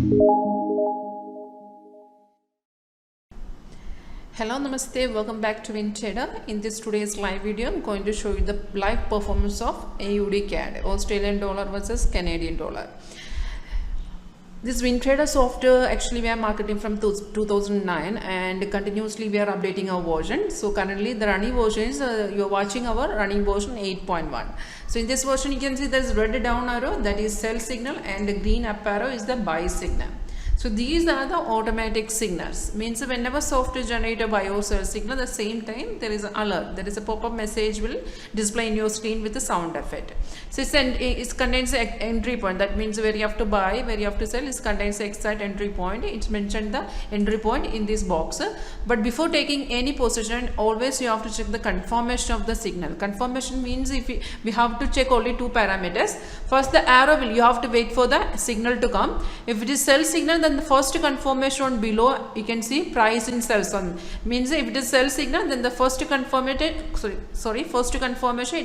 Hello, Namaste, welcome back to WinTrader. In this today's live video, I'm going to show you the live performance of AUD CAD, Australian dollar versus Canadian dollar. This WinTrader software, actually we are marketing from 2009 and continuously we are updating our version. So currently the running version is, you are watching our running version 8.1. So in this version you can see there is red down arrow, that is sell signal, and the green up arrow is the buy signal. So these are the automatic signals. Means whenever software generate a buy or sell signal, at the same time there is an alert. There is a pop-up message will display in your screen with the sound effect. So it contains an entry point. That means where you have to buy, where you have to sell. It contains the exact entry point. It's mentioned the entry point in this box. But before taking any position, always you have to check the confirmation of the signal. Confirmation means if we have to check only two parameters. First, the arrow you have to wait for the signal to come. If it is sell signal, then the first confirmation on below you can see price in sells on. Means if it is sell signal, then the first confirmation it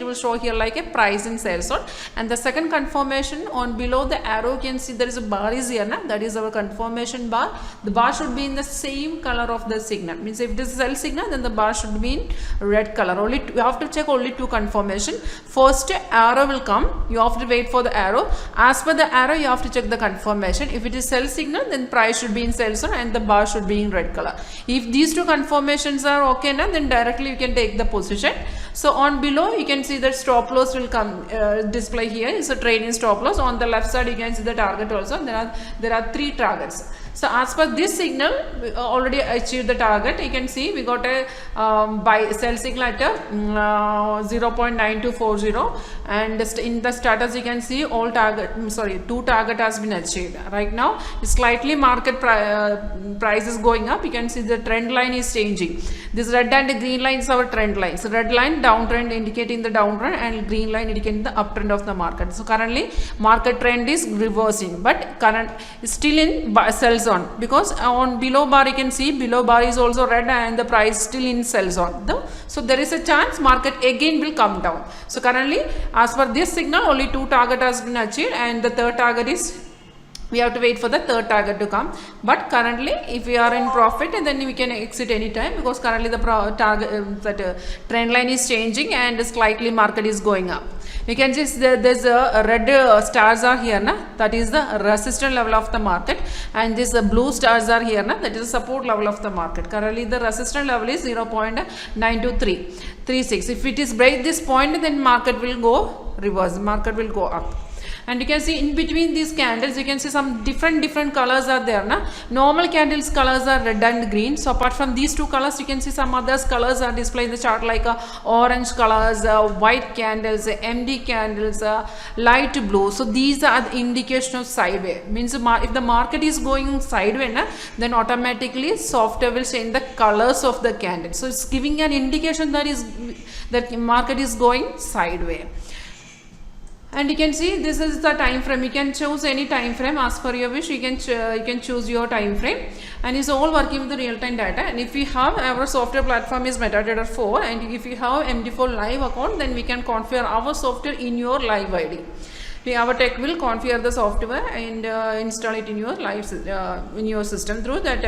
will show here like a price in sales on, and the second confirmation on below the arrow you can see there is a bar is here na? That is our confirmation bar. The bar should be in the same color of the signal. Means if it is sell signal, then the bar should be in red color. Only you have to check only two confirmation. First arrow will come, you have to wait for the arrow. As per the arrow you have to check the confirmation. If it is sell signal, then price should be in sales on and the bar should be in red color. If these two confirmations are okay now, then directly you can take the position. So on below you can see that stop loss will come display here. It's a trading stop loss. On the left side you can see the target also. There are three targets. So as per this signal, we already achieved the target. You can see we got a buy sell signal at 0.9240, and in the status you can see all two target has been achieved. Right now slightly market price is going up. You can see the trend line is changing. This red and green line is our trend line. So red line downtrend indicating the downtrend and green line indicating the uptrend of the market. So currently market trend is reversing, but current is still in sell zone, because on below bar you can see below bar is also red and the price still in sell zone. So there is a chance market again will come down. So currently as per this signal only two target has been achieved, and the third target is we have to wait for the third target to come. But currently if we are in profit, and then we can exit anytime, because currently the trend line is changing and slightly market is going up. You can just there's a red stars are here na, that is the resistance level of the market, and this blue stars are here na, that is the support level of the market. Currently the resistance level is 0.92336. If it is break this point, then market will go reverse, market will go up. And you can see in between these candles you can see some different colors are there na. Normal candles colors are red and green. So apart from these two colors you can see some others colors are displayed in the chart, like orange colors, white candles, MD candles, light blue. So these are the indication of sideways. Means if the market is going sideways na, then automatically software will change the colors of the candle. So it's giving an indication that market is going sideways. And you can see this is the time frame. You can choose any time frame as per your wish. You can choose your time frame, and it's all working with the real-time data. And if we have our software platform is MetaTrader 4, and if you have MD4 live account, then we can configure our software in your live ID. Our tech will configure the software and install it in your in your system through that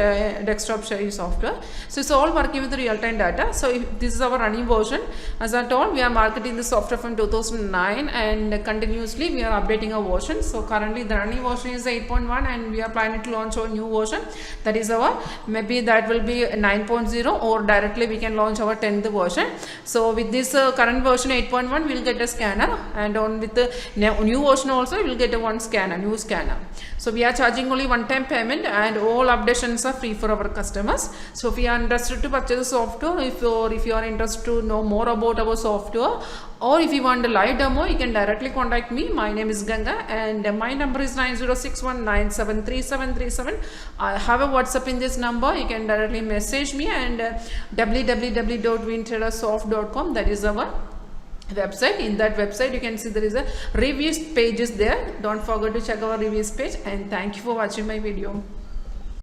desktop sharing software. So it's all working with the real-time data. So this is our running version. As I told, we are marketing the software from 2009 and continuously we are updating our version. So currently the running version is 8.1 and we are planning to launch a new version. That is our, maybe that will be 9.0, or directly we can launch our 10th version. So with this current version 8.1, we will get a scanner, and on with the new version also you will get a new scanner. So we are charging only one-time payment, and all updations are free for our customers. So if you are interested to purchase the software, if you are interested to know more about our software, or if you want a live demo, you can directly contact me. My name is Ganga and my number is 9061973737. I have a WhatsApp in this number. You can directly message me, and www.wintradersoft.com, that is our website. In that website you can see there is a reviews pages there. Don't forget to check our reviews page, and thank you for watching my video.